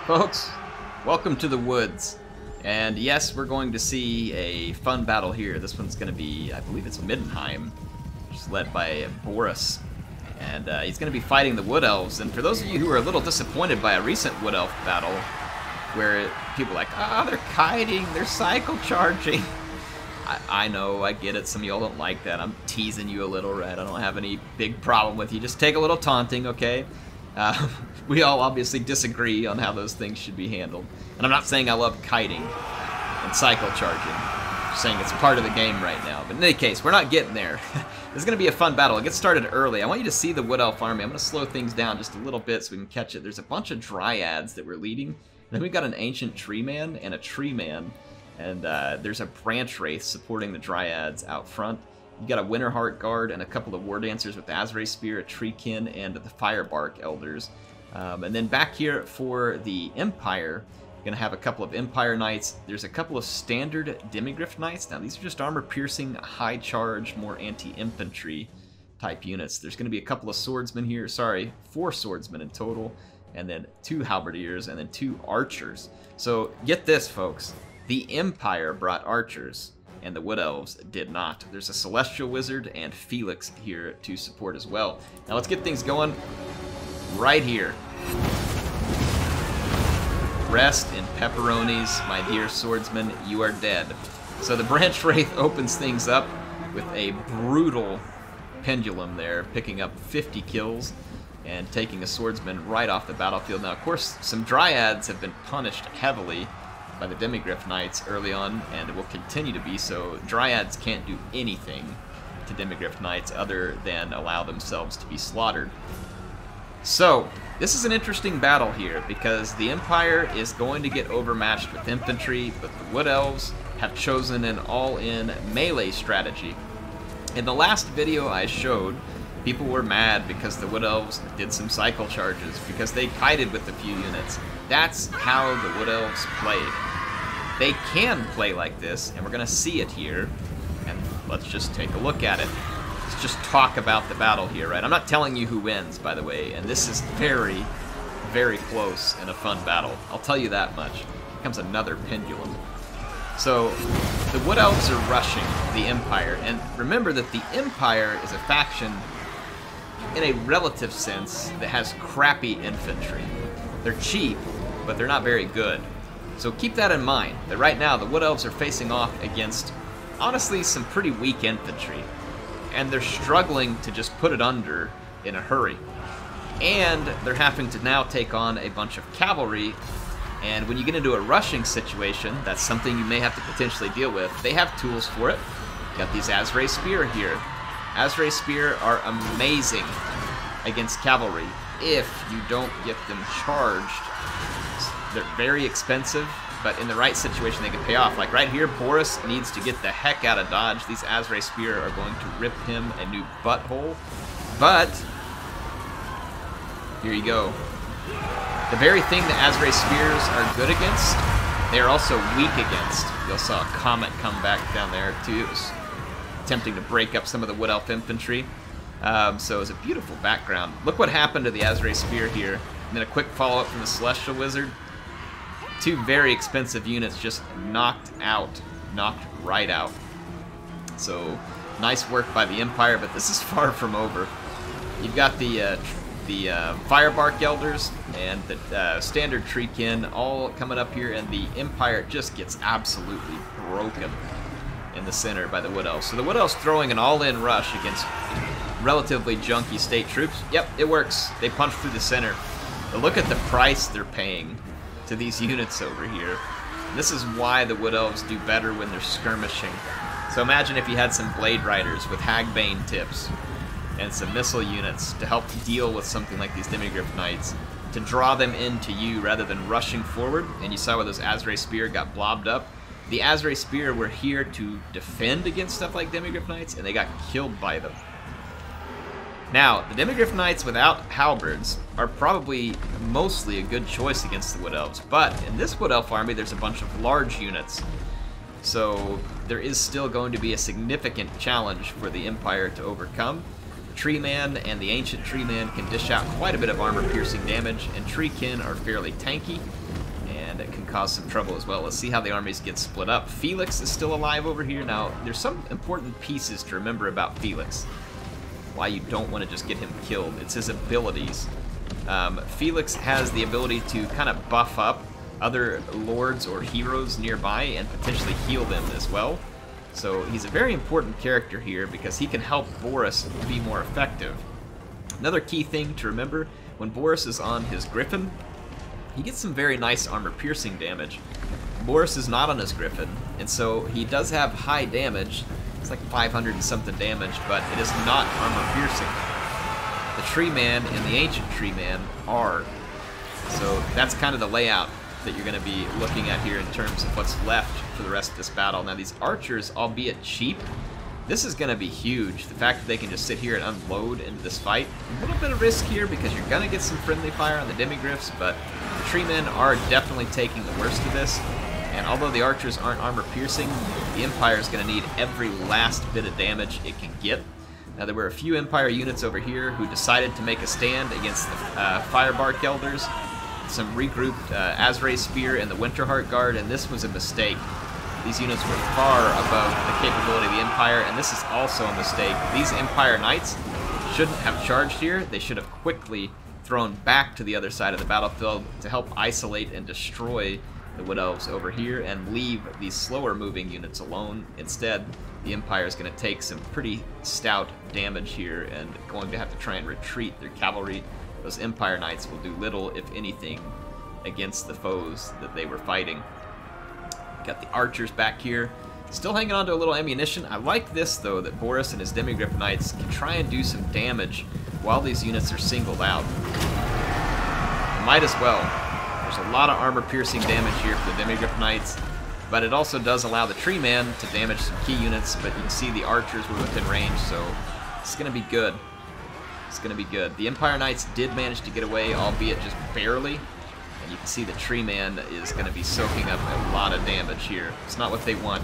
Folks, welcome to the woods. And yes, we're going to see a fun battle here. This one's going to be, I believe it's Middenheim, which is led by Boris. And he's going to be fighting the Wood Elves. And for those of you who are a little disappointed by a recent Wood Elf battle, where people are like, ah, they're kiting, they're cycle charging. I know, I get it, some of y'all don't like that. I'm teasing you a little, right? I don't have any big problem with you. Just take a little taunting, okay? We all obviously disagree on how those things should be handled. And I'm not saying I love kiting and cycle charging. I'm just saying it's part of the game right now. But in any case, we're not getting there. This is going to be a fun battle. It gets started early. I want you to see the Wood Elf army. I'm going to slow things down just a little bit so we can catch it. There's a bunch of dryads that we're leading. And then we've got an ancient tree man and a tree man. And there's a branch wraith supporting the dryads out front. You got a Winterheart guard and a couple of war dancers with the Azrae spear, a treekin, and the firebark elders. And then back here for the Empire, gonna have a couple of Empire Knights. There's a couple of standard Demigryph Knights. Now these are just armor-piercing, high charge, more anti-infantry type units. There's gonna be a couple of swordsmen here. Sorry, 4 swordsmen in total, and then 2 halberdiers, and then 2 archers. So get this, folks. The Empire brought archers, and the Wood Elves did not. There's a Celestial Wizard and Felix here to support as well. Now let's get things going right here. Rest in pepperonis, my dear swordsman, you are dead. So the Branch Wraith opens things up with a brutal pendulum there, picking up 50 kills and taking a swordsman right off the battlefield. Now, of course, some dryads have been punished heavily by the Demigryph Knights early on, and it will continue to be so. Dryads can't do anything to Demigryph Knights other than allow themselves to be slaughtered. So, this is an interesting battle here, because the Empire is going to get overmatched with infantry, but the Wood Elves have chosen an all-in melee strategy. In the last video I showed, people were mad because the Wood Elves did some cycle charges, because they kited with a few units. That's how the Wood Elves played. They can play like this, and we're going to see it here, and let's just take a look at it. Let's just talk about the battle here, right? I'm not telling you who wins, by the way, and this is very, very close and a fun battle. I'll tell you that much. Here comes another pendulum. So, the Wood Elves are rushing the Empire, and remember that the Empire is a faction, in a relative sense, that has crappy infantry. They're cheap, but they're not very good. So keep that in mind, that right now the Wood Elves are facing off against, honestly, some pretty weak infantry. And they're struggling to just put it under in a hurry. And they're having to now take on a bunch of cavalry, and when you get into a rushing situation, that's something you may have to potentially deal with. They have tools for it. You got these Azrae spear here. Azrae spear are amazing against cavalry if you don't get them charged. They're very expensive, but in the right situation they can pay off. Like right here, Boris needs to get the heck out of dodge. These Azrae spear are going to rip him a new butthole. But here you go. The very thing that Azrae spears are good against, they're also weak against. You saw a comet come back down there too. It was attempting to break up some of the Wood Elf infantry. So it's a beautiful background. Look what happened to the Azrae spear here. And then a quick follow-up from the Celestial Wizard. 2 very expensive units just knocked right out. So nice work by the Empire, but this is far from over. You've got the Firebark Elders and the standard Treekin all coming up here, and the Empire just gets absolutely broken in the center by the Wood Elves. So the Wood Elves throwing an all-in rush against relatively junky state troops. Yep, it works. They punch through the center. But look at the price they're paying to these units over here. And this is why the Wood Elves do better when they're skirmishing. So imagine if you had some Blade Riders with Hagbane tips and some missile units to help deal with something like these Demigryph Knights, to draw them into you rather than rushing forward. And you saw where those Azrae spear got blobbed up. The Azrae spear were here to defend against stuff like Demigryph Knights, and they got killed by them. Now, the Demigryph Knights without halberds are probably mostly a good choice against the Wood Elves, but in this Wood Elf army there's a bunch of large units. So there is still going to be a significant challenge for the Empire to overcome. Tree Man and the Ancient Tree Man can dish out quite a bit of armor-piercing damage, and Treekin are fairly tanky, and it can cause some trouble as well. Let's see how the armies get split up. Felix is still alive over here. Now, there's some important pieces to remember about Felix. Why you don't want to just get him killed. It's his abilities. Felix has the ability to kind of buff up other lords or heroes nearby and potentially heal them as well. So he's a very important character here because he can help Boris be more effective. Another key thing to remember, when Boris is on his Griffin, he gets some very nice armor-piercing damage. Boris is not on his Griffin, and so he does have high damage. It's like 500 and something damage, but it is not armor-piercing. The Tree Man and the Ancient Tree Man are. So that's kind of the layout that you're going to be looking at here in terms of what's left for the rest of this battle. Now these archers, albeit cheap, this is going to be huge. The fact that they can just sit here and unload into this fight. A little bit of risk here because you're going to get some friendly fire on the demigriffs, but the tree men are definitely taking the worst of this. And although the archers aren't armor-piercing, the Empire is going to need every last bit of damage it can get. Now there were a few Empire units over here who decided to make a stand against the Firebark Elders, some regrouped Azrae Spear and the Winterheart Guard, and this was a mistake. These units were far above the capability of the Empire, and this is also a mistake. These Empire Knights shouldn't have charged here. They should have quickly thrown back to the other side of the battlefield to help isolate and destroy the Wood Elves over here and leave these slower moving units alone. Instead, the Empire is going to take some pretty stout damage here and going to have to try and retreat their cavalry. Those Empire Knights will do little, if anything, against the foes that they were fighting. Got the archers back here, still hanging on to a little ammunition. I like this, though, that Boris and his Demigryph Knights can try and do some damage while these units are singled out. Might as well. There's a lot of armor-piercing damage here for the Demigryph Knights, but it also does allow the Tree Man to damage some key units, but you can see the archers were within range, so it's going to be good. It's going to be good. The Empire Knights did manage to get away, albeit just barely. And you can see the Tree Man is going to be soaking up a lot of damage here. It's not what they want.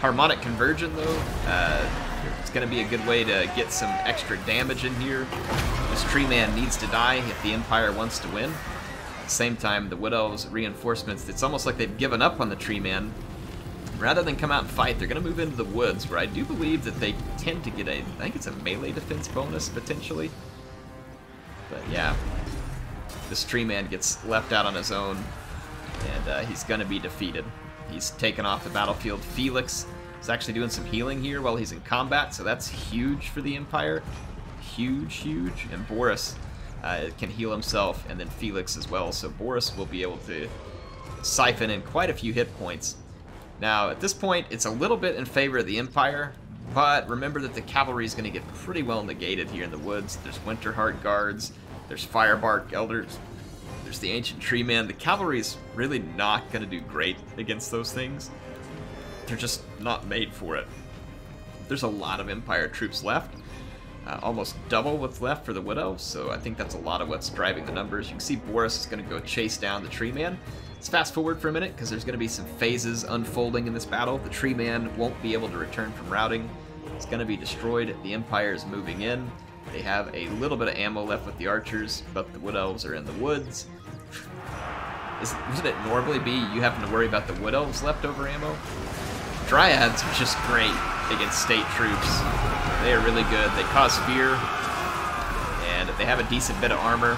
Harmonic Conversion, though, it's going to be a good way to get some extra damage in here. This Tree Man needs to die if the Empire wants to win. At the same time, the Wood Elves reinforcements, it's almost like they've given up on the Tree Man. Rather than come out and fight, they're going to move into the woods, where I do believe that they tend to get I think it's a melee defense bonus, potentially. But yeah, this Tree Man gets left out on his own, and he's going to be defeated. He's taken off the battlefield. Felix is actually doing some healing here while he's in combat, so that's huge for the Empire. Huge, huge. And Boris can heal himself, and then Felix as well. So Boris will be able to siphon in quite a few hit points. Now, at this point, it's a little bit in favor of the Empire, but remember that the cavalry is going to get pretty well negated here in the woods. There's Winterheart Guards, there's Firebark Elders, there's the Ancient Tree Man. The cavalry is really not going to do great against those things. They're just not made for it. There's a lot of Empire troops left, almost double what's left for the Wood Elves, so I think that's a lot of what's driving the numbers. You can see Boris is going to go chase down the Tree Man. Let's fast forward for a minute, because there's going to be some phases unfolding in this battle. The Tree Man won't be able to return from routing. It's going to be destroyed. The Empire is moving in. They have a little bit of ammo left with the archers, but the Wood Elves are in the woods. Wouldn't it normally be you having to worry about the Wood Elves' leftover ammo? Dryads are just great against state troops. They are really good. They cause fear, and they have a decent bit of armor.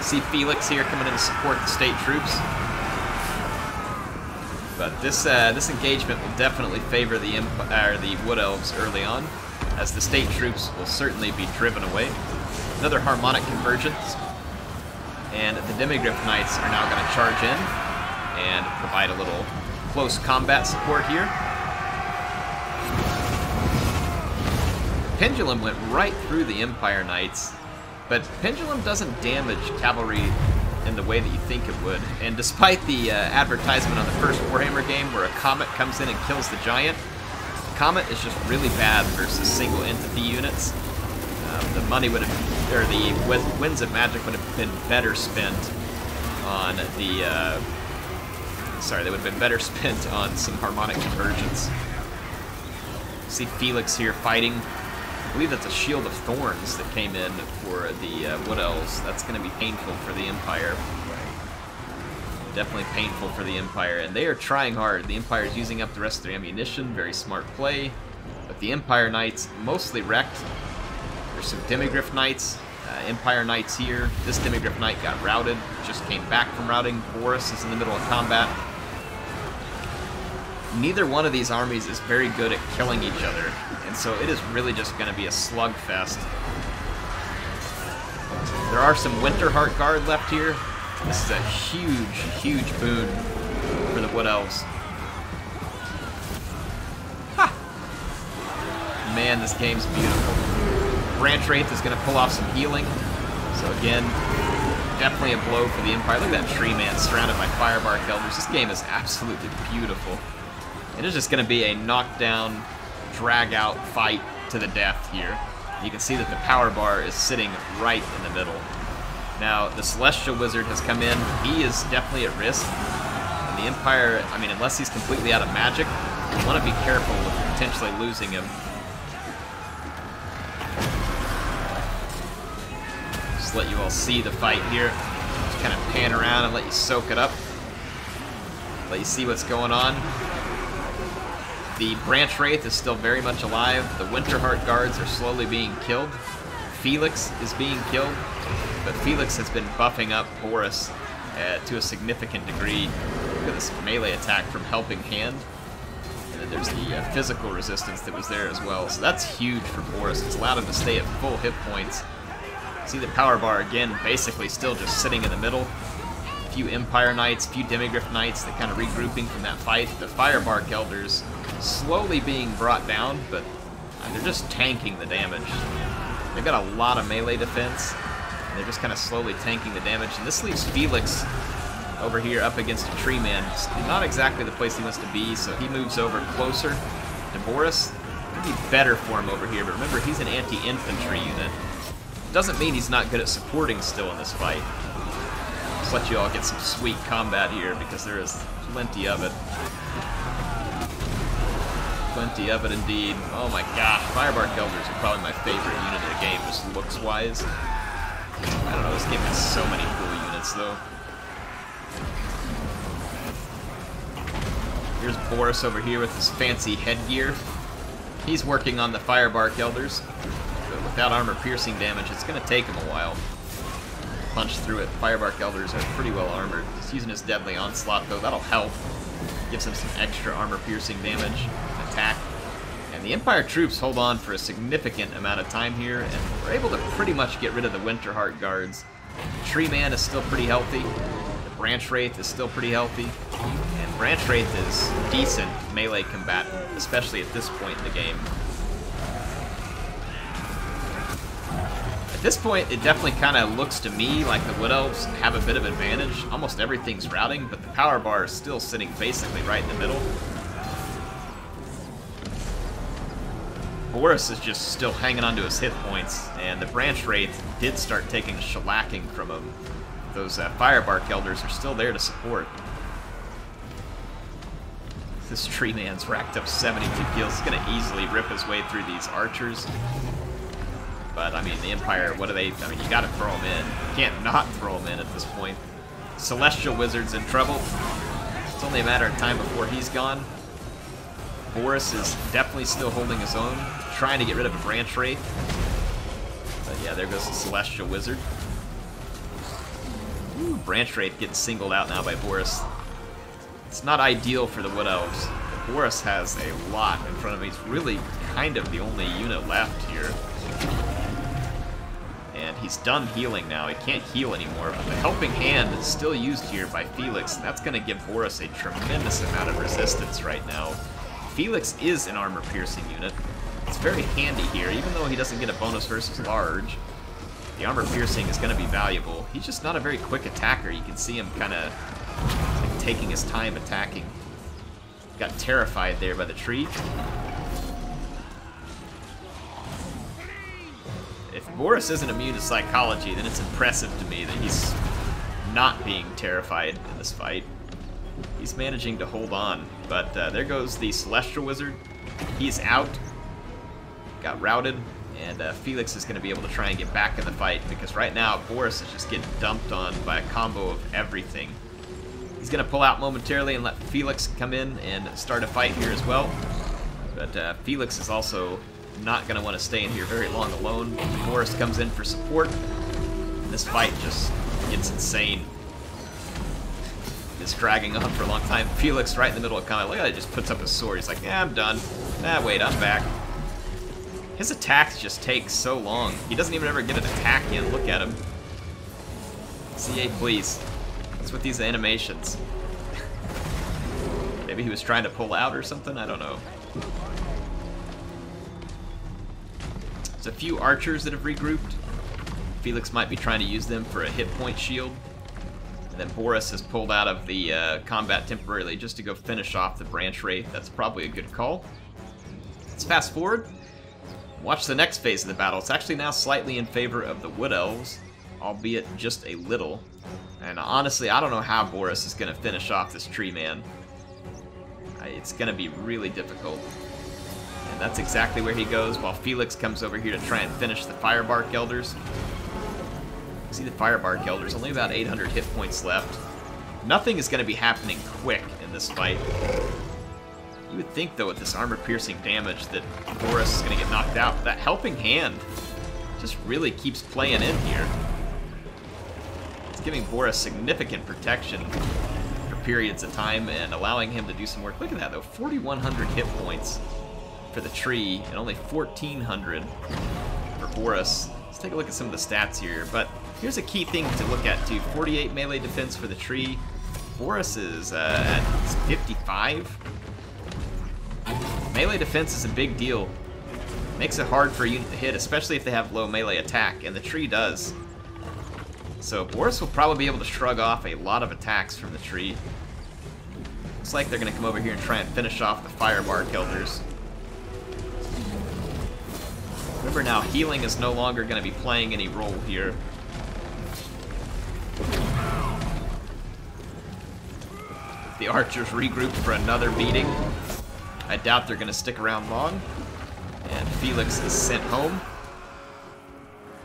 See Felix here coming in to support the state troops. But this engagement will definitely favor the Wood Elves early on, as the state troops will certainly be driven away. Another Harmonic Convergence, and the Demigryph Knights are now going to charge in and provide a little close combat support here. Pendulum went right through the Empire Knights, but Pendulum doesn't damage cavalry in the way that you think it would. And despite the advertisement on the first Warhammer game where a comet comes in and kills the giant, the comet is just really bad versus single entity units. The money would have, or the Winds of Magic would have been better spent on the, they would have been better spent on some Harmonic Convergence. See Felix here fighting. I believe that's a shield of thorns that came in for the Wood Elves. That's going to be painful for the Empire. Definitely painful for the Empire, and they are trying hard. The Empire is using up the rest of their ammunition. Very smart play. But the Empire Knights mostly wrecked. There's some Demigryph Knights. Empire Knights here. This Demigryph Knight got routed. Just came back from routing. Boris is in the middle of combat. Neither one of these armies is very good at killing each other, and so it is really just going to be a slugfest. There are some Winterheart Guard left here. This is a huge, huge boon for the Wood Elves. Ha! Man, this game's beautiful. Branch Wraith is going to pull off some healing. So again, definitely a blow for the Empire. Look at that tree man surrounded by Firebark Elders. This game is absolutely beautiful. It is just going to be a knockdown, drag-out fight to the death here. You can see that the power bar is sitting right in the middle. Now, the Celestial Wizard has come in. He is definitely at risk. And the Empire, I mean, unless he's completely out of magic, you want to be careful with potentially losing him. Just let you all see the fight here. Just kind of pan around and let you soak it up. Let you see what's going on. The Branch Wraith is still very much alive. The Winterheart Guards are slowly being killed. Felix is being killed. But Felix has been buffing up Boris to a significant degree. Look at this melee attack from Helping Hand. And then there's the physical resistance that was there as well. So that's huge for Boris. It's allowed him to stay at full hit points. See the power bar again, basically still just sitting in the middle. A few Empire Knights, a few Demigryph Knights that kind of regrouping from that fight. The Firebark Elders slowly being brought down, but they're just tanking the damage. They've got a lot of melee defense. They're just kind of slowly tanking the damage, and this leaves Felix over here up against a tree man. It's not exactly the place he wants to be, so he moves over closer to Boris. It'd be better for him over here, but remember, he's an anti-infantry unit. Doesn't mean he's not good at supporting still in this fight. Just let you all get some sweet combat here, because there is plenty of it. Plenty of it indeed. Oh my gosh, Firebark Elders are probably my favorite unit in the game, just looks-wise. I don't know, this game has so many cool units, though. Here's Boris over here with his fancy headgear. He's working on the Firebark Elders, but without armor-piercing damage, it's going to take him a while. Punch through it. Firebark Elders are pretty well armored. He's using his Deadly Onslaught, though. That'll help. Gives him some extra armor-piercing damage, attack. And the Empire troops hold on for a significant amount of time here, and we're able to pretty much get rid of the Winterheart Guards. The Tree Man is still pretty healthy. The Branch Wraith is still pretty healthy. And Branch Wraith is decent melee combatant, especially at this point in the game. At this point, it definitely kind of looks to me like the Wood Elves have a bit of advantage. Almost everything's routing, but the power bar is still sitting basically right in the middle. Boris is just still hanging on to his hit points, and the Branch Wraith did start taking a shellacking from him. Those Firebark Elders are still there to support. This tree man's racked up 72 kills. He's going to easily rip his way through these archers. But, I mean, the Empire, what do they... I mean, you got to throw them in. You can't not throw them in at this point. Celestial Wizard's in trouble. It's only a matter of time before he's gone. Boris is definitely still holding his own, trying to get rid of a Branch Wraith. But yeah, there goes the Celestial Wizard. Ooh, Branch Wraith getting singled out now by Boris. It's not ideal for the Wood Elves. But Boris has a lot in front of him. He's really kind of the only unit left here. And he's done healing now. He can't heal anymore, but the Helping Hand is still used here by Felix, and that's going to give Boris a tremendous amount of resistance right now. Felix is an armor-piercing unit. It's very handy here, even though he doesn't get a bonus versus large. The armor-piercing is going to be valuable. He's just not a very quick attacker. You can see him kind of like taking his time attacking. Got terrified there by the tree. If Boris isn't immune to psychology, then it's impressive to me that he's not being terrified in this fight. He's managing to hold on, but there goes the Celestial Wizard. He's out. got routed, and Felix is going to be able to try and get back in the fight, because right now Boris is just getting dumped on by a combo of everything. He's going to pull out momentarily and let Felix come in and start a fight here as well. But Felix is also not going to want to stay in here very long alone. Boris comes in for support. And this fight just gets insane. It's dragging on for a long time. Felix right in the middle of combat. Look at it, just puts up his sword. He's like, yeah, I'm done. Ah, wait, I'm back. His attacks just take so long. He doesn't even ever get an attack in. Look at him. CA, please. What's with these animations? Maybe he was trying to pull out or something? I don't know. There's a few archers that have regrouped. Felix might be trying to use them for a hit point shield. And then Boris has pulled out of the combat temporarily just to go finish off the branch wraith. That's probably a good call. Let's fast forward. Watch the next phase of the battle. It's actually now slightly in favor of the Wood Elves, albeit just a little. And honestly, I don't know how Boris is going to finish off this tree man. It's going to be really difficult. And that's exactly where he goes, while Felix comes over here to try and finish the Firebark Elders. See the Firebark Elders, only about 800 hit points left. Nothing is going to be happening quick in this fight. You would think, though, with this armor-piercing damage that Boris is going to get knocked out. But that helping hand just really keeps playing in here. Giving Boris significant protection for periods of time and allowing him to do some work. Look at that, though. 4,100 hit points for the tree and only 1,400 for Boris. Let's take a look at some of the stats here. But here's a key thing to look at, too. 48 melee defense for the tree. Boris is at 55. Melee defense is a big deal. Makes it hard for a unit to hit, especially if they have low melee attack, and the tree does. So Boris will probably be able to shrug off a lot of attacks from the tree. Looks like they're going to come over here and try and finish off the Firebark Elders. Remember now, healing is no longer going to be playing any role here. The archers regrouped for another beating. I doubt they're going to stick around long. And Felix is sent home.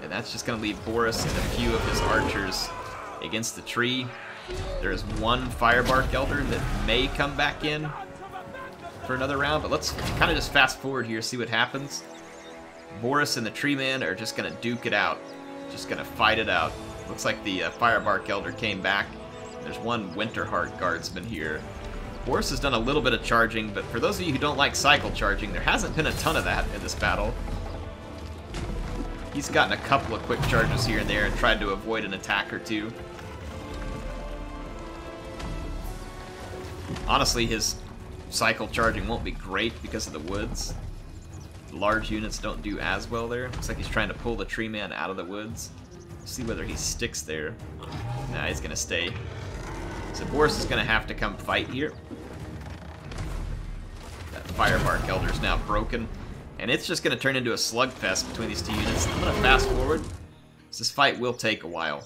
And that's just going to leave Boris and a few of his archers against the tree. There's one Firebark Elder that may come back in for another round, but let's kind of just fast forward here, see what happens. Boris and the tree man are just going to duke it out. Just going to fight it out. Looks like the Firebark Elder came back. There's one Winterheart Guardsman here. Boris has done a little bit of charging, but for those of you who don't like cycle charging, there hasn't been a ton of that in this battle. He's gotten a couple of quick charges here and there and tried to avoid an attack or two. Honestly, his cycle charging won't be great because of the woods. Large units don't do as well there. Looks like he's trying to pull the tree man out of the woods. See whether he sticks there. Nah, he's going to stay. So Boris is going to have to come fight here. That Firebark Elder's now broken. And it's just going to turn into a slugfest between these two units. I'm going to fast forward. So this fight will take a while.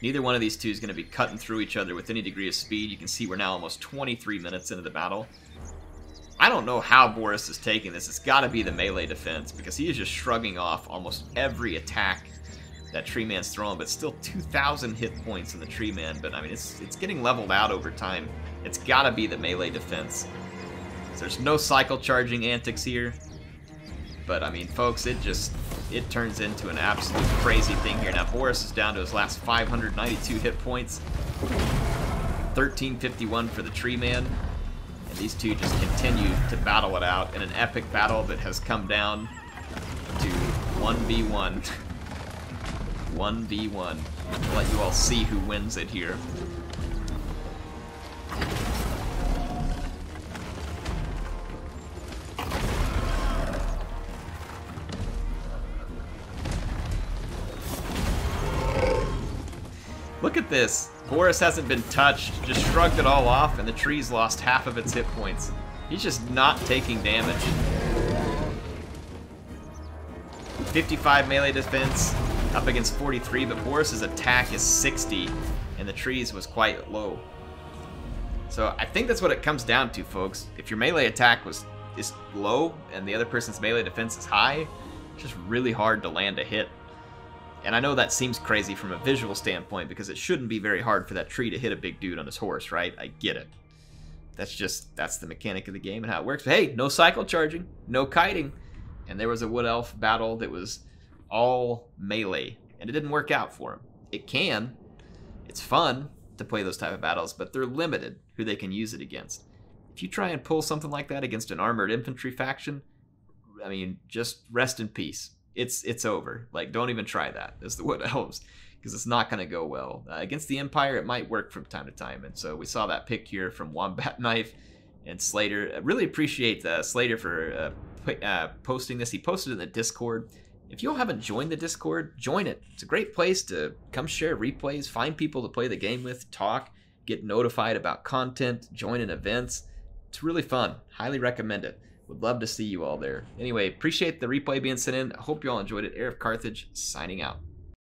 Neither one of these two is going to be cutting through each other with any degree of speed. You can see we're now almost 23 minutes into the battle. I don't know how Boris is taking this. It's got to be the melee defense, because he is just shrugging off almost every attack that Tree Man's throwing, but still 2,000 hit points in the Tree Man. But I mean, it's getting leveled out over time. It's got to be the melee defense. So there's no cycle charging antics here. But I mean, folks, it turns into an absolute crazy thing here. Now Boris is down to his last 592 hit points. 1351 for the Tree Man. And these two just continue to battle it out in an epic battle that has come down to 1v1. 1v1. I'll let you all see who wins it here. Look at this. Boris hasn't been touched, just shrugged it all off, and the tree's lost half of its hit points. He's just not taking damage. 55 melee defense, up against 43, but Boris's attack is 60, and the tree's was quite low. So I think that's what it comes down to, folks. If your melee attack was is low and the other person's melee defense is high, it's just really hard to land a hit. And I know that seems crazy from a visual standpoint because it shouldn't be very hard for that tree to hit a big dude on his horse, right? I get it. That's the mechanic of the game and how it works. But hey, no cycle charging, no kiting. And there was a Wood Elf battle that was all melee, and it didn't work out for him. It can. It's fun to play those type of battles, but they're limited who they can use it against. If you try and pull something like that against an armored infantry faction, I mean, just rest in peace. It's over. Like, don't even try that as the Wood Elves, because it's not going to go well. Against the Empire, it might work from time to time, and so we saw that pick here from Wombat Knife and Slater. I really appreciate Slater for posting this. He posted it in the Discord. If you all haven't joined the Discord, join it. It's a great place to come share replays, find people to play the game with, talk, get notified about content, join in events. It's really fun. Highly recommend it. Would love to see you all there. Anyway, appreciate the replay being sent in. I hope you all enjoyed it. HeirofCarthage signing out.